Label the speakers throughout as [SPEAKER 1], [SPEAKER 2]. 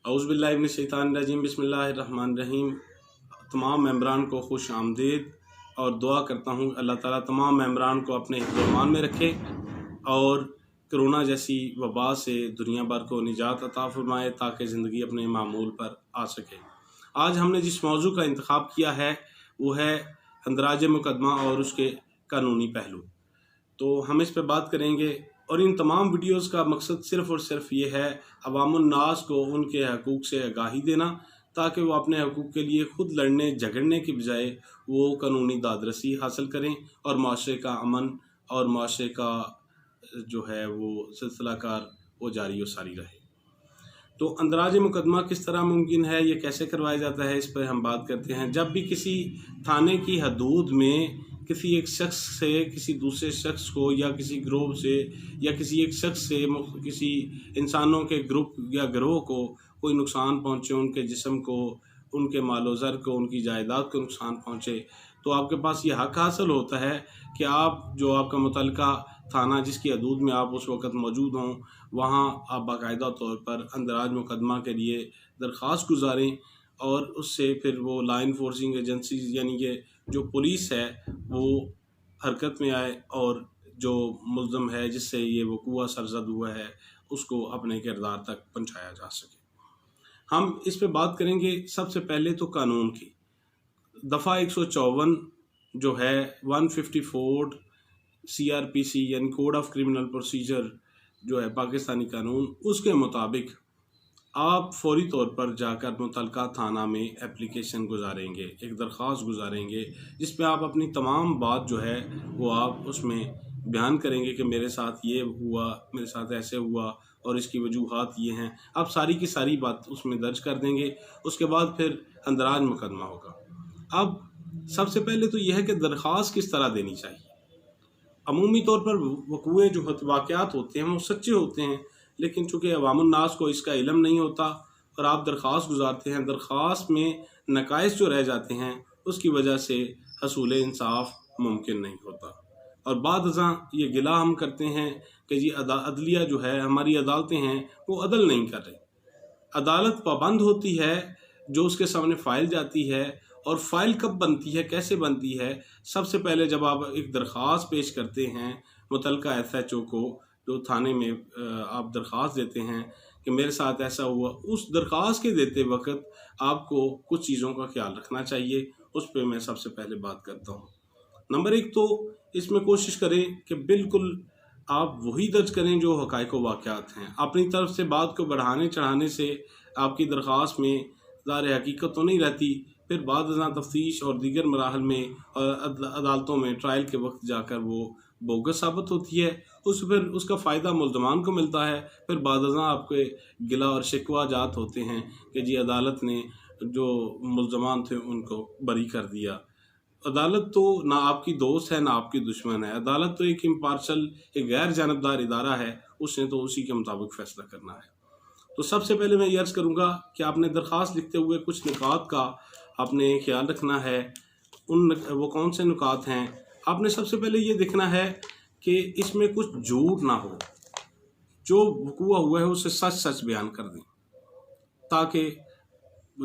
[SPEAKER 1] औज़ुबिल्लाहि मिनश्शैतानिर्रजीम बिस्मिल्लाहिर्रहमानिर्रहीम। तमाम मेंबरान को खुश आमदीद और दुआ करता हूँ अल्लाह ताला तमाम मेंबरान को अपने हिफ्ज़-ओ-अमान में रखे और कोरोना जैसी वबा से दुनिया भर को निजात अता फ़रमाए ताकि ज़िंदगी अपने मामूल पर आ सके। आज हमने जिस मौजू का इंतखाब किया है वो है अंदराज मुकदमा और उसके कानूनी पहलू। तो हम इस पर बात करेंगे और इन तमाम वीडियोस का मकसद सिर्फ़ और सिर्फ ये है अवामुन्नास को उनके हकूक़ से आगाही देना ताकि वो अपने हकूक़ के लिए ख़ुद लड़ने झगड़ने की बजाय वो कानूनी दादरसी हासिल करें और माशरे का अमन और माशरे का जो है वो सिलसिला कार वो जारी व सारी रहे। तो अंदराज मुकदमा किस तरह मुमकिन है, ये कैसे करवाया जाता है, इस पर हम बात करते हैं। जब भी किसी थाने की हदूद में किसी एक शख्स से किसी दूसरे शख्स को या किसी ग्रुप से या किसी एक शख्स से किसी इंसानों के ग्रुप या गिरोह को कोई नुकसान पहुंचे, उनके जिस्म को, उनके मालो-ज़र को, उनकी जायदाद को नुकसान पहुंचे, तो आपके पास ये हक़ हासिल होता है कि आप जो आपका मुतल्लिका थाना जिसकी हदूद में आप उस वक़्त मौजूद हों, वहाँ आप बाकायदा तौर पर अंदराज मुकदमा के लिए दरख्वास्त गुज़ारें और उससे फिर वो लॉ इन्फोर्सिंग एजेंसीज़ यानी कि जो पुलिस है वो हरकत में आए और जो मुल्ज़म है जिससे ये वक़ूआ सरज़द हुआ है उसको अपने किरदार तक पहुँचाया जा सके। हम इस पे बात करेंगे सबसे पहले तो कानून की। दफ़ा 154 जो है 154 CRPC यानी कोड ऑफ क्रिमिनल प्रोसीजर जो है पाकिस्तानी कानून, उसके मुताबिक आप फ़ौरी तौर पर जाकर मुतल्लिका थाना में एप्लीकेशन गुज़ारेंगे, एक दरख्वास्त गुज़ारेंगे जिसमें आप अपनी तमाम बात जो है वो आप उसमें बयान करेंगे कि मेरे साथ ये हुआ, मेरे साथ ऐसे हुआ और इसकी वजूहात ये हैं। आप सारी की सारी बात उसमें दर्ज कर देंगे। उसके बाद फिर अंदराज मुकदमा होगा। अब सबसे पहले तो यह है कि दरख्वास्त किस तरह देनी चाहिए। अमूमी तौर पर वक़ूए जो वाक़यात होते हैं वो सच्चे होते हैं, लेकिन चूँकि अवामुन्नास को इसका इल्म नहीं होता और आप दरख्वास्त गुज़ारते हैं, दरख्वास्त में नकाइस जो रह जाते हैं उसकी वजह से हसूल इंसाफ मुमकिन नहीं होता। और बाद अज़ां ये गिला हम करते हैं कि जी अदलिया जो है, हमारी अदालतें हैं वो अदल नहीं कर रही। अदालत पाबंद होती है जो उसके सामने फ़ाइल जाती है, और फ़ाइल कब बनती है, कैसे बनती है। सबसे पहले जब आप एक दरख्वास्त पेश करते हैं मुतल्लिका SHO को, जो थाने में आप दरख्वास्त देते हैं कि मेरे साथ ऐसा हुआ, उस दरख्वास्त के देते वक्त आपको कुछ चीज़ों का ख्याल रखना चाहिए। उस पर मैं सबसे पहले बात करता हूँ। नंबर 1 तो इसमें कोशिश करें कि बिल्कुल आप वही दर्ज करें जो हक़ाइक़ व वाक़यात हैं। अपनी तरफ से बात को बढ़ाने चढ़ाने से आपकी दरख्वास्त में ज़ाहिर हकीकत तो नहीं रहती, फिर बाद अज़ां तफ्तीश और दीगर मराहल में अदालतों में ट्रायल के वक्त जाकर वो बोगस साबित होती है। फिर उसका फ़ायदा मुल्ज़मान को मिलता है। फिर बाद अज़ां आपके गिला और शिकवा जात होते हैं कि जी अदालत ने जो मुल्ज़मान थे उनको बरी कर दिया। अदालत तो ना आपकी दोस्त है ना आपकी दुश्मन है। अदालत तो एक इम्पार्शल, एक गैर जानबदार इदारा है, उसने तो उसी के मुताबिक फ़ैसला करना है। तो सबसे पहले मैं ये अर्ज़ करूँगा कि आपने दरख्वास्त लिखते हुए कुछ निकात का आपने ख्याल रखना है। वो कौन से नुकात हैं, आपने सबसे पहले ये देखना है कि इसमें कुछ झूठ ना हो। जो वक़ूआ हुआ है उसे सच सच बयान कर दें, ताकि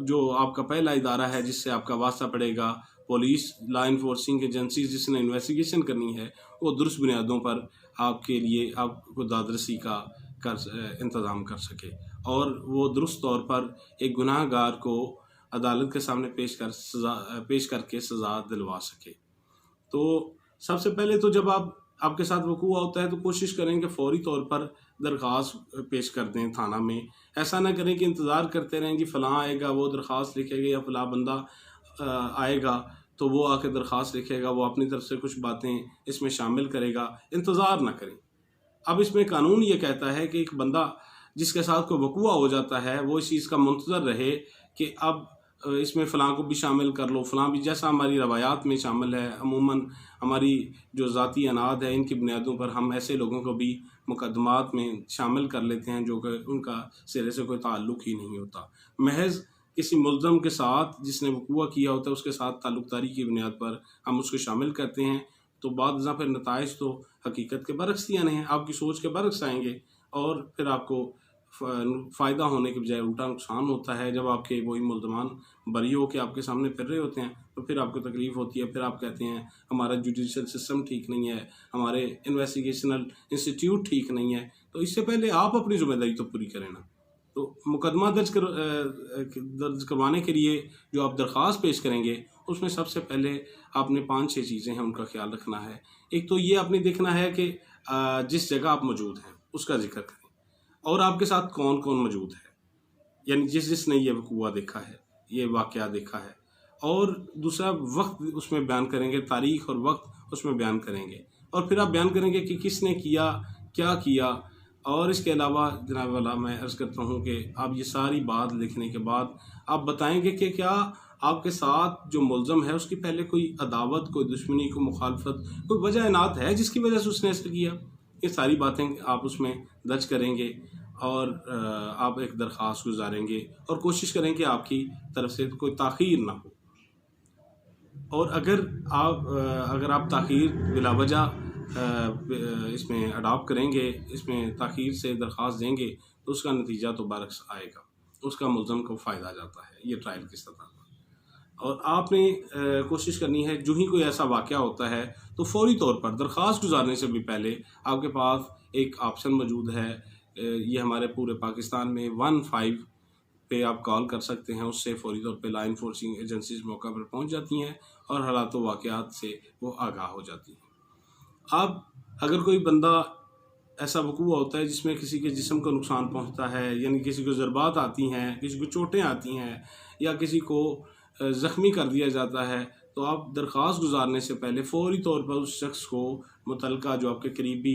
[SPEAKER 1] जो आपका पहला इदारा है जिससे आपका वास्ता पड़ेगा, पुलिस, लॉ इन्फोर्सिंग एजेंसी जिसने इन्वेस्टिगेशन करनी है, वो दुरुस्त बुनियादों पर आपके लिए आपको दादरसी का इंतज़ाम कर सके और वो दुरुस्त तौर पर एक गुनाहगार को अदालत के सामने पेश करके सज़ा दिलवा सके। तो सबसे पहले तो जब आपके साथ वक़ूआ होता है तो कोशिश करें कि फ़ौरी तौर पर दरख्वास्त पेश कर दें थाना में। ऐसा ना करें कि इंतज़ार करते रहें कि फ़लाँ आएगा वो दरख्वास्त लिखेगा या फ़लाँ बंदा आएगा तो वो आके दरख्वास्त लिखेगा, वो अपनी तरफ से कुछ बातें इसमें शामिल करेगा। इंतज़ार ना करें। अब इसमें कानून ये कहता है कि एक बंदा जिसके साथ कोई वक़ूआ हो जाता है वो इस चीज़ का मुंतज़र रहे कि अब इसमें फ़लाँ को भी शामिल कर लो, फ़लाँ भी, जैसा हमारी रवायात में शामिल है। अमूमन हमारी जो ज़ाती अनाद है इनकी बुनियादों पर हम ऐसे लोगों को भी मुकदमात में शामिल कर लेते हैं जो कि उनका सिरे से कोई ताल्लुक़ ही नहीं होता। महज़ किसी मुल्ज़म के साथ जिसने वक़ूआ किया होता है उसके साथ ताल्लुक़दारी की बुनियाद पर हम उसको शामिल करते हैं। तो बाद फिर नताइज तो हकीकत के बरक्स ही आने हैं, आपकी सोच के बरक्स आएंगे और फिर आपको फ़ायदा होने के बजाय उल्टा नुकसान होता है। जब आपके वही मुल्ज़मान बरी हो के आपके सामने फिर रहे होते हैं तो फिर आपको तकलीफ़ होती है। फिर आप कहते हैं हमारा जुडिशल सिस्टम ठीक नहीं है, हमारे इन्वेस्टिगेशनल इंस्टीट्यूट ठीक नहीं है। तो इससे पहले आप अपनी ज़िम्मेदारी तो पूरी करें ना। तो मुकदमा दर्ज करवाने के लिए जो आप दरख्वास्त पेश करेंगे उसमें सबसे पहले आपने 5-6 चीज़ें हैं उनका ख्याल रखना है। एक तो ये आपने देखना है कि जिस जगह आप मौजूद हैं उसका ज़िक्र करें और आपके साथ कौन कौन मौजूद है, यानी जिसने ये वक़ूआ देखा है, ये वाक़या देखा है। और दूसरा वक्त उसमें बयान करेंगे, तारीख़ और वक्त उसमें बयान करेंगे और फिर आप बयान करेंगे कि किसने किया, क्या किया। और इसके अलावा जनाब वाला मैं अर्ज़ करता हूँ कि आप ये सारी बात लिखने के बाद आप बताएंगे कि क्या आपके साथ जो मुल्ज़म है उसकी पहले कोई अदावत, कोई दुश्मनी, कोई मुखालफत, कोई वजह इनात है जिसकी वजह से उसने ऐसा किया। ये सारी बातें आप उसमें दर्ज करेंगे और आप एक दरख्वास्त गुजारेंगे और कोशिश करें कि आपकी तरफ से कोई ताख़ीर ना हो। और अगर आप ताख़ीर बिला वजह इसमें अडॉप्ट करेंगे, इसमें ताख़ीर से दरख्वास्त देंगे तो उसका नतीजा तो बरअक्स आएगा, उसका मुल्ज़म को फ़ायदा जाता है ये ट्रायल की सतह पर। और आपने कोशिश करनी है जो ही कोई ऐसा वाक़या होता है तो फ़ौरी तौर पर दरख्वास्त गुजारने से भी पहले आपके पास एक ऑप्शन मौजूद है। ये हमारे पूरे पाकिस्तान में 15 पे आप कॉल कर सकते हैं, उससे फ़ौरी तौर पे लॉ इन्फोर्सिंग एजेंसीज़ मौका पर पहुंच जाती हैं और हालात व वाक़यात से वो आगाह हो जाती हैं। अब अगर कोई बंदा ऐसा वक़ूआ होता है जिसमें किसी के जिस्म को नुकसान पहुंचता है, यानी किसी को ज़रबात आती हैं, किसी को चोटें आती हैं या किसी को ज़ख्मी कर दिया जाता है, तो आप दरख्वास्त गुजारने से पहले फ़ौरी तौर पर उस शख्स को मुतल्लिका जो आपके करीबी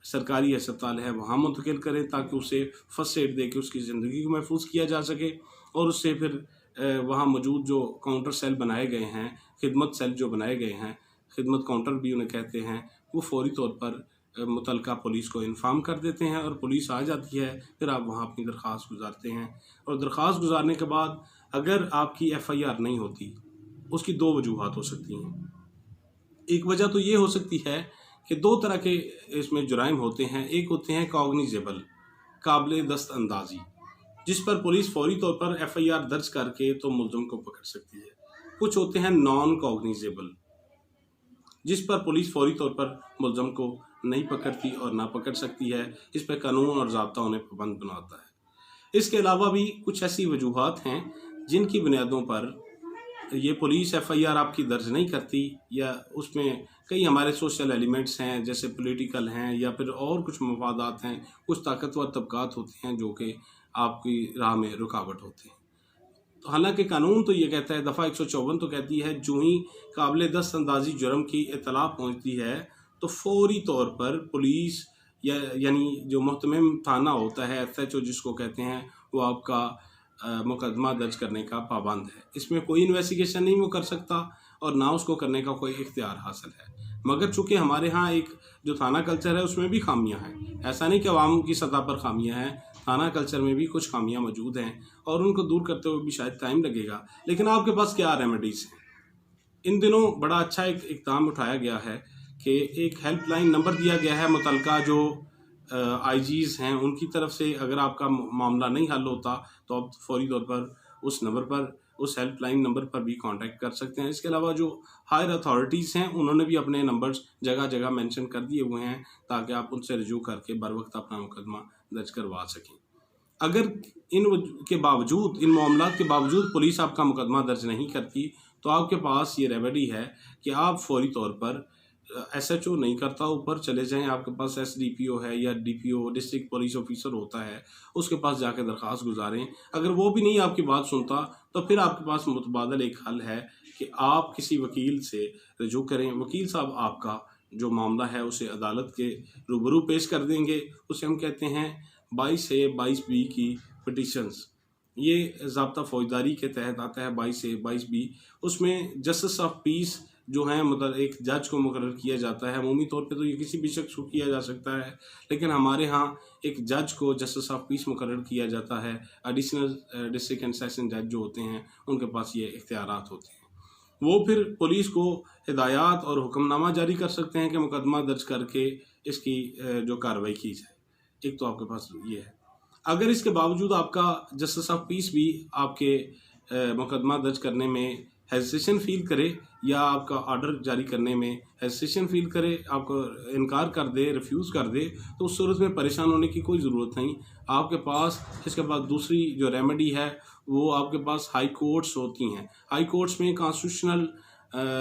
[SPEAKER 1] सरकारी अस्पताल है वहाँ मुंतकिल करें ताकि उसे फ़र्स्ट एड दे के उसकी ज़िंदगी को महफूज किया जा सके। और उससे फिर वहाँ मौजूद जो काउंटर सेल बनाए गए हैं, खिदमत सेल जो बनाए गए हैं, खिदमत काउंटर भी उन्हें कहते हैं, वो फ़ौरी तौर पर मुतल्लिका पुलिस को इन्फॉर्म कर देते हैं और पुलिस आ जाती है। फिर आप वहाँ अपनी दरख्वास्त गुजारते हैं और दरख्वास्त गुजारने के बाद अगर आपकी FIR नहीं होती, उसकी 2 वजूहात हो सकती हैं। एक वजह तो ये हो सकती है कि 2 तरह के इसमें जुराइम होते हैं। एक होते हैं कॉग्निजेबल, काबिल दस्तअंदाज़ी, जिस पर पुलिस फ़ौरी तौर पर FIR दर्ज करके तो मुल्ज़म को पकड़ सकती है। कुछ होते हैं नॉन कॉग्निजेबल, जिस पर पुलिस फ़ौरी तौर पर मुल्ज़म को नहीं पकड़ती और ना पकड़ सकती है। इस पर कानून और ज़ाब्ता उन्हें पाबंद बनाता है। इसके अलावा भी कुछ ऐसी वजूहात हैं जिनकी बुनियादों पर ये पुलिस FIR आपकी दर्ज नहीं करती, या उसमें कई हमारे सोशल एलिमेंट्स हैं जैसे पॉलिटिकल हैं या फिर और कुछ मफादात हैं, कुछ ताकतवर तबकात होते हैं जो कि आपकी राह में रुकावट होते हैं। तो हालांकि कानून तो ये कहता है, दफ़ा 154 तो कहती है जो ही काबिल दस्तअंदाज़ी जुर्म की इत्तला पहुंचती है तो फ़ौरी तौर पर पुलिस यानी जो मुहतमिम थाना होता है, SHO जिसको कहते हैं, वो आपका मुकदमा दर्ज करने का पाबंद है। इसमें कोई इन्वेस्टिगेशन नहीं वो कर सकता और ना उसको करने का कोई इख्तियार हासिल है। मगर चूँकि हमारे यहाँ एक जो थाना कल्चर है उसमें भी खामियां हैं, ऐसा नहीं कि अवाम की सतह पर खामियां हैं, थाना कल्चर में भी कुछ खामियां मौजूद हैं और उनको दूर करते हुए भी शायद टाइम लगेगा। लेकिन आपके पास क्या रेमेडीज़ हैं? इन दिनों बड़ा अच्छा एक इक़दाम उठाया गया है कि एक हेल्पलाइन नंबर दिया गया है मुतल्लिका जो IGs हैं उनकी तरफ से। अगर आपका मामला नहीं हल होता तो आप फ़ौरी तौर पर उस नंबर पर, उस हेल्पलाइन नंबर पर भी कांटेक्ट कर सकते हैं। इसके अलावा जो हायर अथॉरिटीज़ हैं उन्होंने भी अपने नंबर्स जगह जगह मेंशन कर दिए हुए हैं ताकि आप उनसे रजू करके बर वक्त अपना मुकदमा दर्ज करवा सकें। अगर इन मामलात के बावजूद पुलिस आपका मुकदमा दर्ज नहीं करती तो आपके पास ये रेमेडी है कि आप फ़ौरी तौर पर SHO नहीं करता, ऊपर चले जाएं, आपके पास SDPO है या DPO डिस्ट्रिक्ट पुलिस ऑफिसर होता है, उसके पास जाकर दरख्वास्त गुजारें। अगर वो भी नहीं आपकी बात सुनता तो फिर आपके पास मुतबादल एक हल है कि आप किसी वकील से रजू करें। वकील साहब आपका जो मामला है उसे अदालत के रूबरू पेश कर देंगे। उसे हम कहते हैं 22A 22B की पिटिशंस। ये ज़ाब्ता फ़ौजदारी के तहत आता है 22A 22B। उसमें जस्टिस ऑफ पीस जो है, मतलब एक जज को मुकर्रर किया जाता है। अमूमी तौर पे तो ये किसी भी शख्स को किया जा सकता है, लेकिन हमारे यहाँ एक जज को जस्टिस ऑफ पीस मुकर्रर किया जाता है। एडिशनल डिस्ट्रिक्ट एंड सेशन जज जो होते हैं उनके पास ये इख्तियारात होते हैं। वो फिर पुलिस को हिदायत और हुक्मनामा जारी कर सकते हैं कि मुकदमा दर्ज करके इसकी जो कार्रवाई की जाए। एक तो आपके पास ये है। अगर इसके बावजूद आपका जस्टिस ऑफ पीस भी आपके मुकदमा दर्ज करने में हेजिटेशन फील करे या आपका ऑर्डर जारी करने में हेजिटेशन फील करे, आपको इनकार कर दे, रिफ्यूज़ कर दे, तो उस सूरत में परेशान होने की कोई ज़रूरत नहीं। आपके पास इसके बाद दूसरी जो रेमेडी है वो आपके पास हाई कोर्ट्स होती हैं। हाई कोर्ट्स में कॉन्स्टिट्यूशनल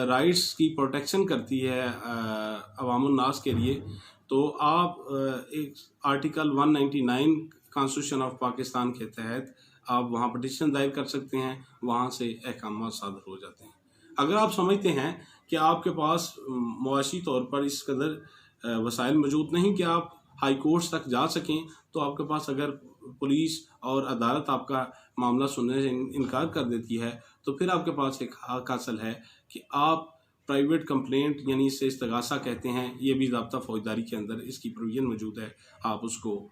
[SPEAKER 1] राइट्स की प्रोटेक्शन करती है अवामुन नास के लिए। तो आप एक आर्टिकल 199 कॉन्स्टिट्यूशन ऑफ पाकिस्तान के तहत आप वहाँ पटिशन दायर कर सकते हैं, वहाँ से अहकाम सादर हो जाते हैं। अगर आप समझते हैं कि आपके पास मुआशी तौर पर इस कदर वसाइल मौजूद नहीं कि आप हाई कोर्ट्स तक जा सकें, तो आपके पास अगर पुलिस और अदालत आपका मामला सुनने से इनकार कर देती है, तो फिर आपके पास एक हक हासिल है कि आप प्राइवेट कंप्लेंट यानी इससे इस्तगासा कहते हैं, ये भी ज़ाब्ता फौजदारी के अंदर इसकी प्रोविजन मौजूद है। आप उसको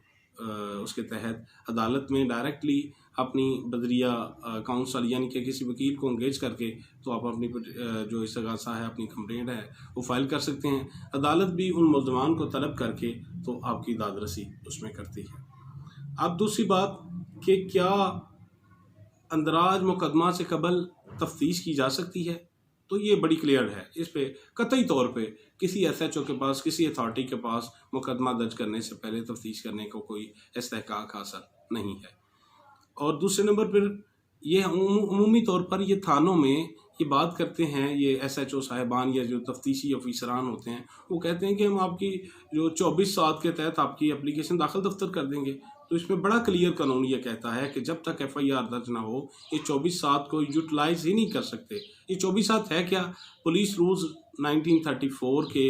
[SPEAKER 1] उसके तहत अदालत में डायरेक्टली अपनी बदरिया काउंसल यानी कि किसी वकील को इंगेज करके तो आप अपनी जो इस्तगासा है, अपनी कंप्लेंट है, वो फाइल कर सकते हैं। अदालत भी उन मुल्ज़मान को तलब करके तो आपकी दादरसी उसमें करती है। अब दूसरी बात कि क्या अंदराज मुकदमा से कबल तफ्तीश की जा सकती है, तो ये बड़ी क्लियर है। इस पे कतई तौर पे किसी SHO के पास, किसी अथॉरिटी के पास मुकदमा दर्ज करने से पहले तफ्तीश करने को कोई इस्तेहकाक हासिल नहीं है। और दूसरे नंबर पर ये उमूमी तौर पर ये थानों में ये बात करते हैं, ये SHO साहिबान या जो तफ्तीशी ऑफिसरान होते हैं, वो कहते हैं कि हम आपकी जो 24 सात के तहत आपकी एप्लीकेशन दाखिल दफ्तर कर देंगे। तो इसमें बड़ा क्लियर कानून ये कहता है कि जब तक FIR दर्ज ना हो, ये 24 सात को यूटिलाइज ही नहीं कर सकते। ये 24 सात है क्या? पुलिस रूल्स 1934 के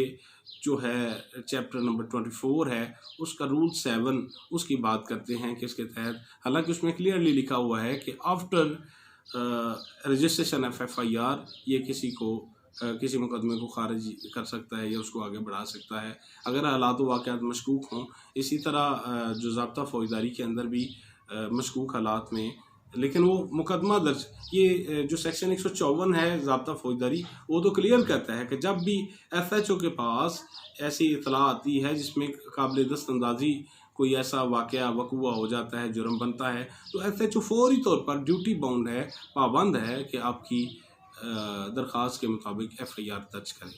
[SPEAKER 1] जो है चैप्टर नंबर 24 है, उसका रूल 7 उसकी बात करते हैं कि इसके तहत, हालांकि उसमें क्लियरली लिखा हुआ है कि आफ्टर रजिस्ट्रेशन ऑफ FIR ये किसी मुकदमे को खारिज कर सकता है या उसको आगे बढ़ा सकता है अगर हालात व वाक़यात मशकूक हों। इसी तरह जो ज़ाब्ता फौजदारी के अंदर भी मशकूक हालात में, लेकिन वो मुकदमा दर्ज, ये जो सेक्शन 154 है ज़ाब्ता फौजदारी, वो तो क्लियर करता है कि जब भी FHO के पास ऐसी इतला आती है जिसमें काबिल दस्तअंदाज़ी कोई ऐसा वाक़या वक़ूआ हो जाता है, जुर्म बनता है, तो FHO फौरी तौर पर ड्यूटी बाउंड है, पाबंद है कि आपकी दरख्वास्त के मुताबिक FIR दर्ज करें।